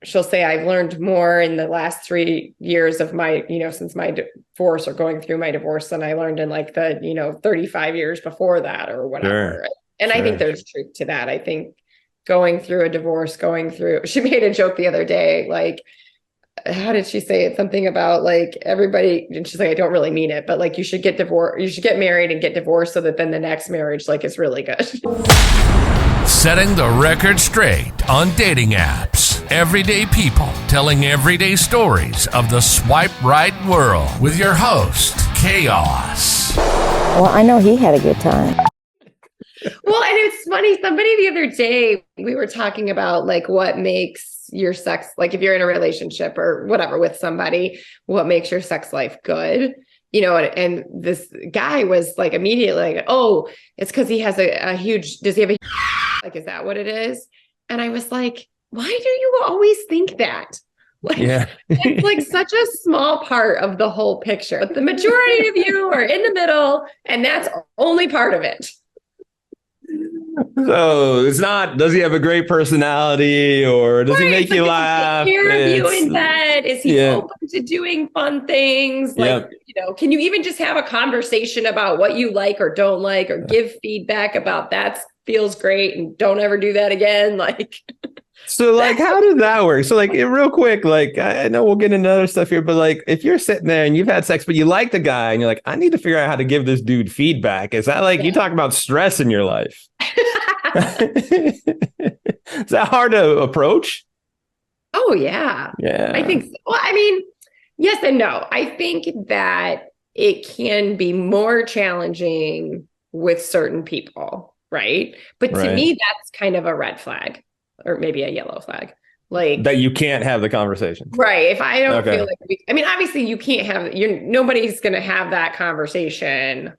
she'll say, I've learned more in the last 3 years of my, since my divorce or going through my divorce than I learned in like the, 35 years before that or whatever. Sure. And I think there's truth to that. I think going through a divorce, she made a joke the other day, like, how did she say it? Something about like everybody, and she's like, I don't really mean it, but like you should get divorced, you should get married and get divorced so that then the next marriage like is really good. Setting the record straight on dating apps. Everyday people telling everyday stories of the swipe right world with your host, Chaos. Well, I know he had a good time. Well, and it's funny, somebody the other day, we were talking about like what makes your sex, like if you're in a relationship or whatever with somebody, what makes your sex life good? And this guy was like immediately like, oh, it's because he has a huge, does he have a, like, is that what it is? And I was like, why do you always think that? Like, Yeah. it's like such a small part of the whole picture. But the majority of you are in the middle, and that's only part of it. So it's not, does he have a great personality or does he make you laugh? Is he care of you in bed? Is he open to doing fun things? Like, can you even just have a conversation about what you like or don't like, or give feedback about that feels great and don't ever do that again? Like, so like, how did that work? So like real quick, like, I know we'll get into other stuff here, but like if you're sitting there and you've had sex, but you like the guy and you're like, I need to figure out how to give this dude feedback. Is that like, you talk about stress in your life? Is that hard to approach? Oh, yeah. Yeah. I think so. Well, I mean, yes and no. I think that it can be more challenging with certain people, right? But to me, that's kind of a red flag, or maybe a yellow flag. Like that you can't have the conversation. Right. If I don't feel like, obviously you can't have, nobody's going to have that conversation,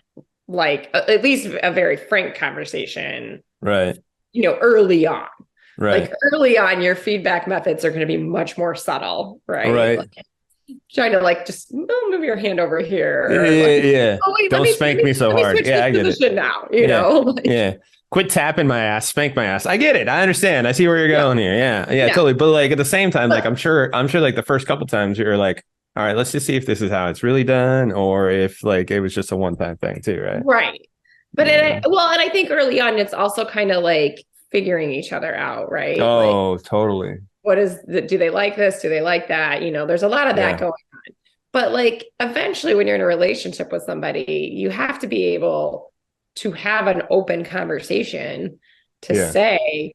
like at least a very frank conversation. Right. Early on. Right. Like early on, your feedback methods are going to be much more subtle, right? Right. Like, trying to like just move your hand over here. Yeah. Oh, wait, don't spank me so hard. Yeah, I get it. Now, you know. Like, Quit tapping my ass, spank my ass. I get it. I understand. I see where you're going here. Yeah, totally. But like at the same time, like I'm sure like the first couple times you're like, all right, let's just see if this is how it's really done, or if like it was just a one-time thing too, right? Right. But and I think early on it's also kind of like figuring each other out, right? Oh, like, totally. Do they like this? Do they like that? There's a lot of that going on. But like eventually when you're in a relationship with somebody, you have to be able to have an open conversation to say,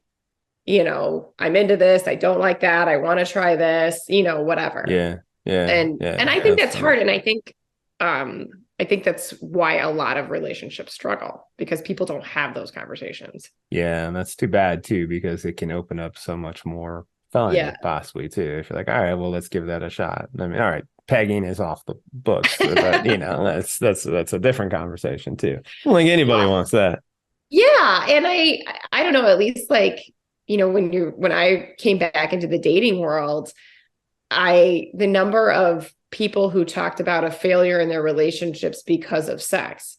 I'm into this. I don't like that. I want to try this, whatever. Yeah. And I think that's hard. And I think that's why a lot of relationships struggle, because people don't have those conversations. Yeah. And that's too bad too, because it can open up so much more fun possibly too. If you're like, all right, well, let's give that a shot. I mean, all right, pegging is off the books, but that's a different conversation too. I don't think anybody wants that. Yeah. And I don't know, at least like, when I came back into the dating world, the number of people who talked about a failure in their relationships because of sex,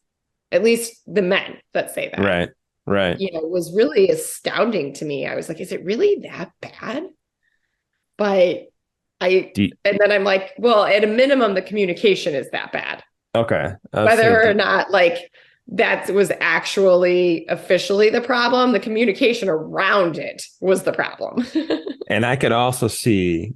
at least the men that say that. Right. Was really astounding to me. I was like, is it really that bad? But and then I'm like, well, at a minimum, the communication is that bad. Okay. Whether or not like that was actually officially the problem, the communication around it was the problem. And I could also see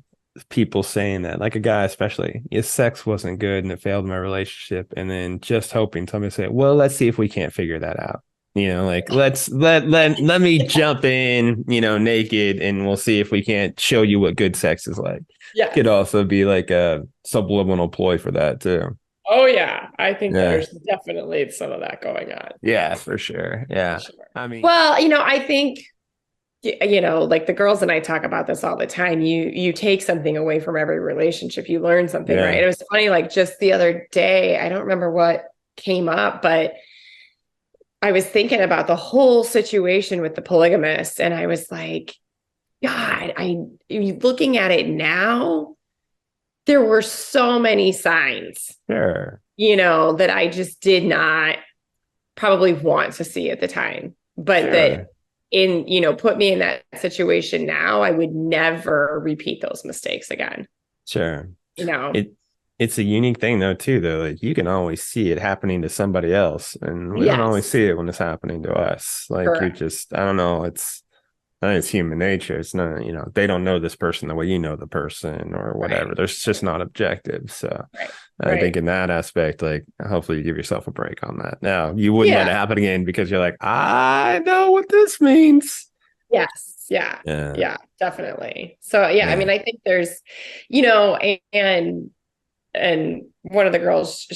people saying that, like a guy especially, his sex wasn't good and it failed my relationship, and then just hoping somebody say, well, let's see if we can't figure that out. Like let me jump in, naked, and we'll see if we can't show you what good sex is like. Yeah. Could also be like a subliminal ploy for that too. Oh yeah. I think there's definitely some of that going on. Yeah, for sure. Yeah. For sure. I mean, well, I think, like the girls and I talk about this all the time. You take something away from every relationship. You learn something, right? It was funny, like just the other day, I don't remember what came up, but I was thinking about the whole situation with the polygamist, and I was like, God, looking at it now, there were so many signs, that I just did not probably want to see at the time, but that put me in that situation now, I would never repeat those mistakes again. Sure. You know, It's a unique thing though, too, though. Like you can always see it happening to somebody else, and we don't always yes, see it when it's happening to us. Like you're correct. just, I don't know. I think it's human nature. It's not, they don't know this person the way you know the person or whatever. Right. There's just not objective. So Right. I think in that aspect, like hopefully you give yourself a break on that. Now you wouldn't let it happen again because you're like, I know what this means. Yes. Yeah, definitely. So I mean, I think there's, and one of the girls,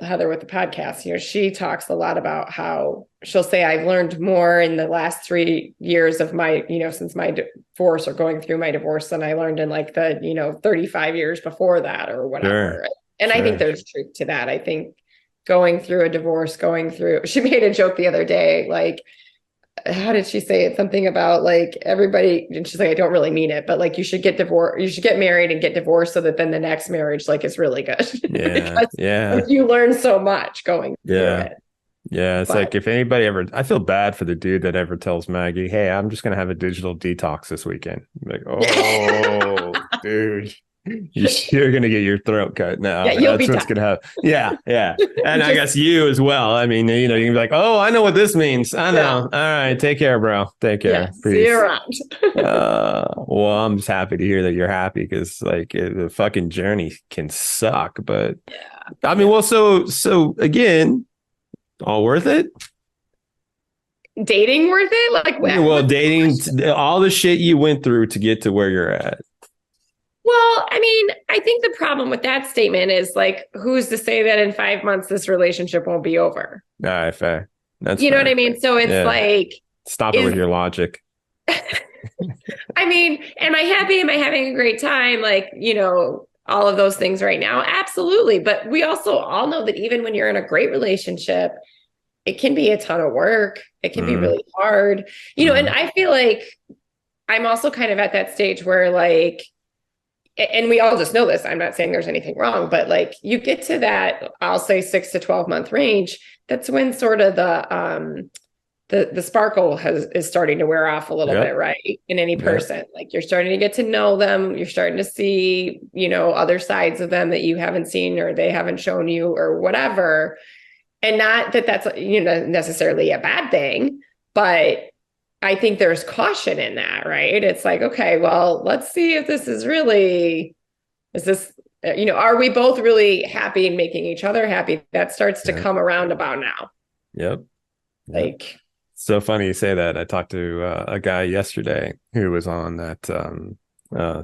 Heather with the podcast, she talks a lot about how she'll say, I've learned more in the last 3 years of my, since my divorce or going through my divorce than I learned in like the, 35 years before that or whatever. Sure. And I think there's truth to that. I think going through a divorce, she made a joke the other day, like, how did she say it? Something about like everybody, and she's like, I don't really mean it, but like you should get divorced, you should get married and get divorced so that then the next marriage like is really good. Yeah. Like, you learn so much going through it. Yeah. It's like if anybody ever, I feel bad for the dude that ever tells Maggie, hey, I'm just going to have a digital detox this weekend. I'm like, oh, dude. You're gonna get your throat cut now. Yeah, that's what's gonna happen. Yeah. And I guess you as well. I mean, you can be like, oh, I know what this means. I know. Yeah. All right, take care, bro. Take care. Yeah, see you around. Well, I'm just happy to hear that you're happy because like the fucking journey can suck, but I mean, well, so again, all worth it. Dating worth it? Like, well, dating, all the shit you went through to get to where you're at. Well, I mean, I think the problem with that statement is like, who's to say that in 5 months this relationship won't be over? All right, fair. That's know what I mean? So it's like, stop it with your logic. I mean, am I happy? Am I having a great time? Like, all of those things right now? Absolutely. But we also all know that even when you're in a great relationship, it can be a ton of work. It can be really hard, and I feel like I'm also kind of at that stage where like, and we all just know this, I'm not saying there's anything wrong, but like you get to that, I'll say 6 to 12 month range. That's when sort of the sparkle is starting to wear off a little bit, right? In any person, like you're starting to get to know them. You're starting to see, other sides of them that you haven't seen or they haven't shown you or whatever. And not that that's, necessarily a bad thing, but I think there's caution in that, right? It's like, okay, well, let's see if this is this, are we both really happy and making each other happy? That starts to come around about now. Yep. Like, so funny you say that. I talked to a guy yesterday who was on that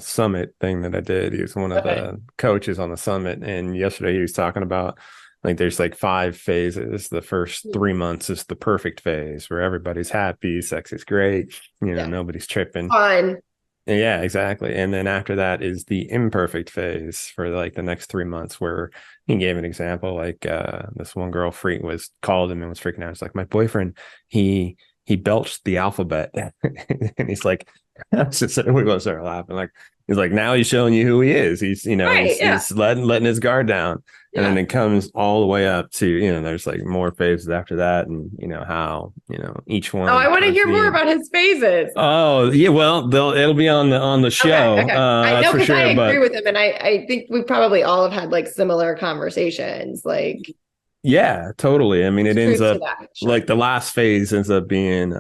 summit thing that I did. He was one of the coaches on the summit. And yesterday he was talking about like there's like 5 phases. The first 3 months is the perfect phase where everybody's happy, sex is great, nobody's tripping. Fun. Yeah, exactly. And then after that is the imperfect phase for like the next 3 months, where he gave an example. Like this one girl called him and was freaking out. It's like, my boyfriend, he belched the alphabet. And he's like, we both started laughing. Like, he's like, now he's showing you who he is. He's, he's letting his guard down. And then it comes all the way up to, there's like more phases after that. And, how, each one. Oh, I want to hear more about his phases. Oh, yeah. Well, it'll be on the show. Okay. I know, because I agree with him. And I think we probably all have had like similar conversations. Like, yeah, totally. I mean, it ends up like the last phase ends up being,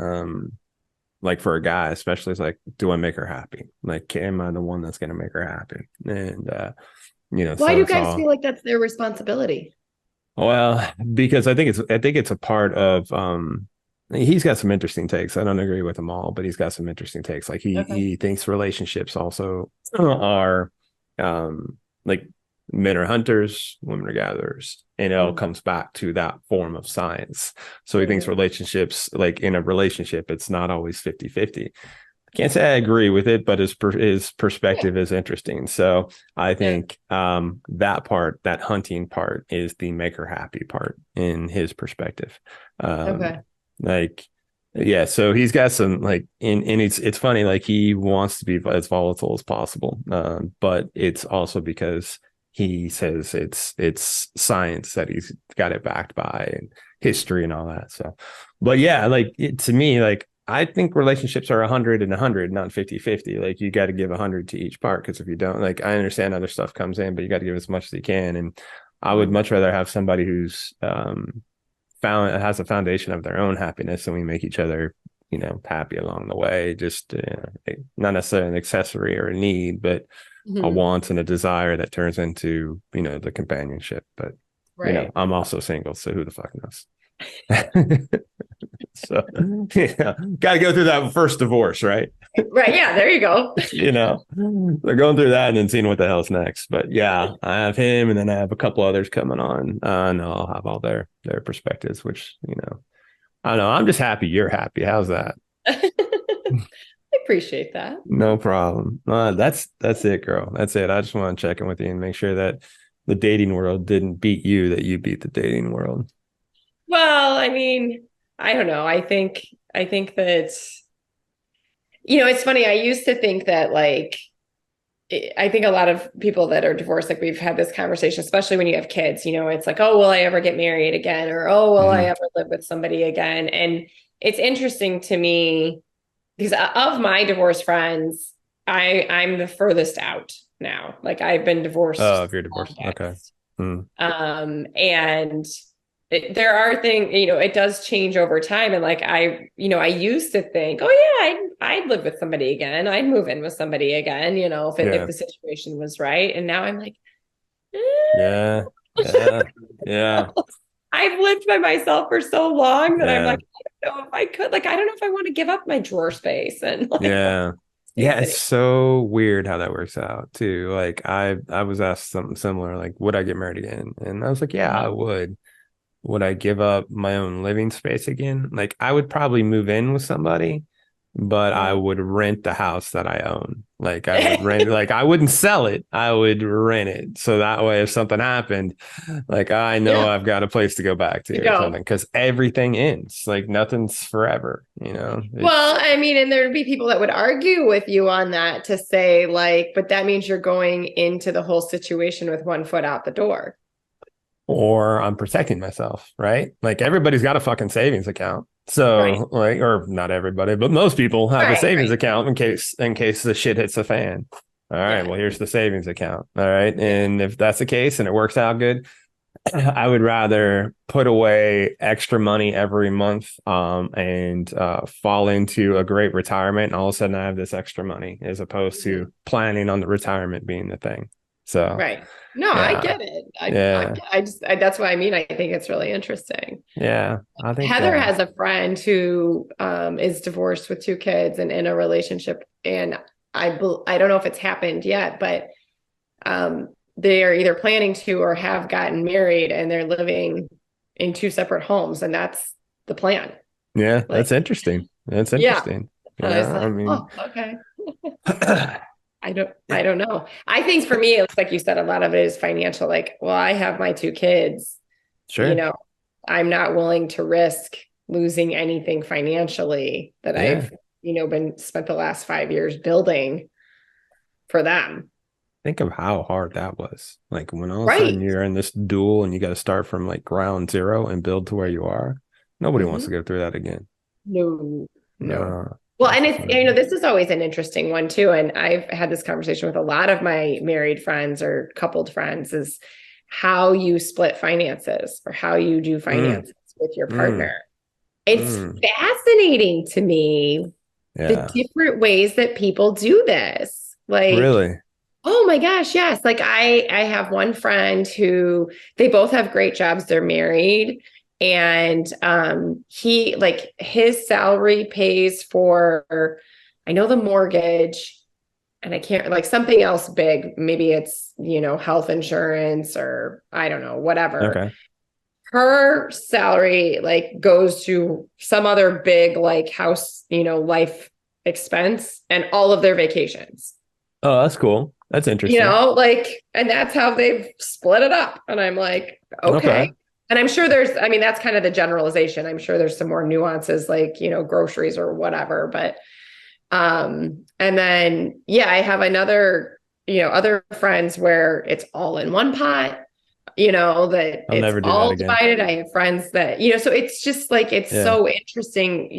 like for a guy, especially, it's like, do I make her happy? Like, am I the one that's going to make her happy? And, why do guys feel like that's their responsibility? Well, because I think it's a part of, he's got some interesting takes. I don't agree with them all, but he's got some interesting takes. Like he thinks relationships also are, like men are hunters, women are gatherers, and it all comes back to that form of science. So he thinks relationships, like in a relationship, it's not always 50-50. Can't say I agree with it, but his perspective is interesting. So I think that hunting part is the make her happy part in his perspective. Like, yeah, so he's got some like, and it's funny, like he wants to be as volatile as possible, but it's also because he says it's science that he's got it backed by, and history and all that. So, but yeah, like to me, like I think relationships are 100 and 100, not 50-50. Like you got to give 100 to each part, because if you don't, like, I understand other stuff comes in, but you got to give as much as you can. And I would much rather have somebody who's has a foundation of their own happiness, and we make each other, happy along the way. Just not necessarily an accessory or a need, but a want and a desire that turns into, the companionship. But I'm also single, so who the fuck knows? So gotta go through that first divorce, right? Right. Yeah, there you go. They're going through that and then seeing what the hell's next. But yeah, I have him, and then I have a couple others coming on. And I'll have all their perspectives, which I don't know. I'm just happy you're happy. How's that? I appreciate that. No problem. That's it, girl. That's it. I just want to check in with you and make sure that the dating world didn't beat you, that you beat the dating world. Well, I mean, I don't know. I think that, it's funny. I used to think that, like, I think a lot of people that are divorced, like, we've had this conversation, especially when you have kids, it's like, oh, will I ever get married again? Or, oh, will I ever live with somebody again? And it's interesting to me because of my divorced friends, I'm the furthest out now. Like, I've been divorced. Oh, if you're divorced. Okay. And there are things, it does change over time. And like, I used to think, oh yeah, I'd live with somebody again. I'd move in with somebody again, if the situation was right. And now I'm like, yeah. I've lived by myself for so long that I'm like, I don't know if I could, like, I don't know if I want to give up my drawer space. And like, yeah, it's so weird how that works out too. Like I was asked something similar, like, would I get married again? And I was like, yeah, I would. Would I give up my own living space again? Like, I would probably move in with somebody, but I would rent the house that I own. Like, I would rent, like, I wouldn't sell it. I would rent it. So that way, if something happened, like, I know I've got a place to go back to or something, because everything ends. Like, nothing's forever, Well, I mean, and there'd be people that would argue with you on that to say, like, but that means you're going into the whole situation with one foot out the door. Or I'm protecting myself, right? Like, everybody's got a fucking savings account. So like, or not everybody, but most people have a savings account in case the shit hits the fan. All right, well, here's the savings account. All right. And if that's the case and it works out good, I would rather put away extra money every month and fall into a great retirement. And all of a sudden I have this extra money, as opposed to planning on the retirement being the thing. So no, I get it. I just that's what I mean. I think it's really interesting. Yeah, I think Heather has a friend who is divorced with 2 kids and in a relationship, and I don't know if it's happened yet, but they are either planning to or have gotten married, and they're living in 2 separate homes, and that's the plan. Yeah, like, that's interesting. That's interesting. Yeah, I mean, oh, okay. I don't know. I think for me, it's like you said, a lot of it is financial. Like, well, I have my 2 kids. Sure. I'm not willing to risk losing anything financially that I've, been spent the last 5 years building for them. Think of how hard that was. Like, when all of a sudden you're in this duel and you got to start from like ground zero and build to where you are. Nobody wants to go through that again. No. Well, and it's, this is always an interesting one too. And I've had this conversation with a lot of my married friends or coupled friends, is how you split finances or how you do finances with your partner. It's fascinating to me, the different ways that people do this. Like, really? Oh my gosh. Yes. Like I have one friend who, they both have great jobs. They're married. And he, like, his salary pays for, I know, the mortgage, and I can't, like, something else big. Maybe it's, health insurance, or I don't know, whatever. Okay. Her salary, like, goes to some other big, like, house, life expense, and all of their vacations. Oh, that's cool. That's interesting. And that's how they've split it up. And I'm like, okay. And I'm sure that's kind of the generalization. I'm sure there's some more nuances, like, groceries or whatever. But, and then, I have other friends where it's all in one pot. that I'll it's never do all that again. divided. I have friends that, so it's just like, it's so interesting,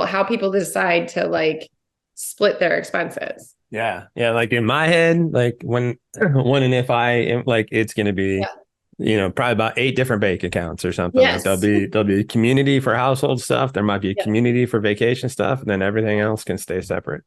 how people decide to like split their expenses. Yeah. Yeah. Like in my head, like when and if I am like, it's going to be, probably about 8 different bank accounts or something. Yes. Like there'll be a community for household stuff. There might be a community for vacation stuff, and then everything else can stay separate.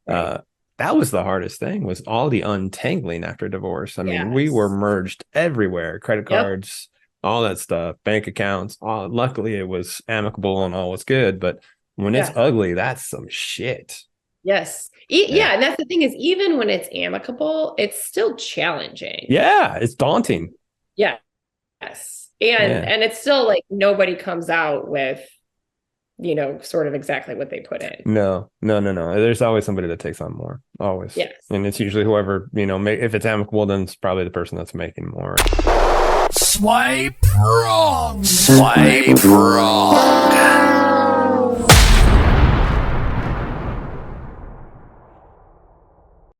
Right. That was the hardest thing, was all the untangling after divorce. I mean, we were merged everywhere, credit cards, all that stuff, bank accounts. Luckily it was amicable and all was good. But when it's ugly, that's some shit. Yes. Yeah. And that's the thing, is even when it's amicable, it's still challenging. Yeah. It's daunting. Yeah. Yes. And it's still like nobody comes out with, sort of exactly what they put in. No. There's always somebody that takes on more. Always. Yes. And it's usually whoever, if it's amicable, then it's probably the person that's making more. Swipe wrong. Swipe wrong.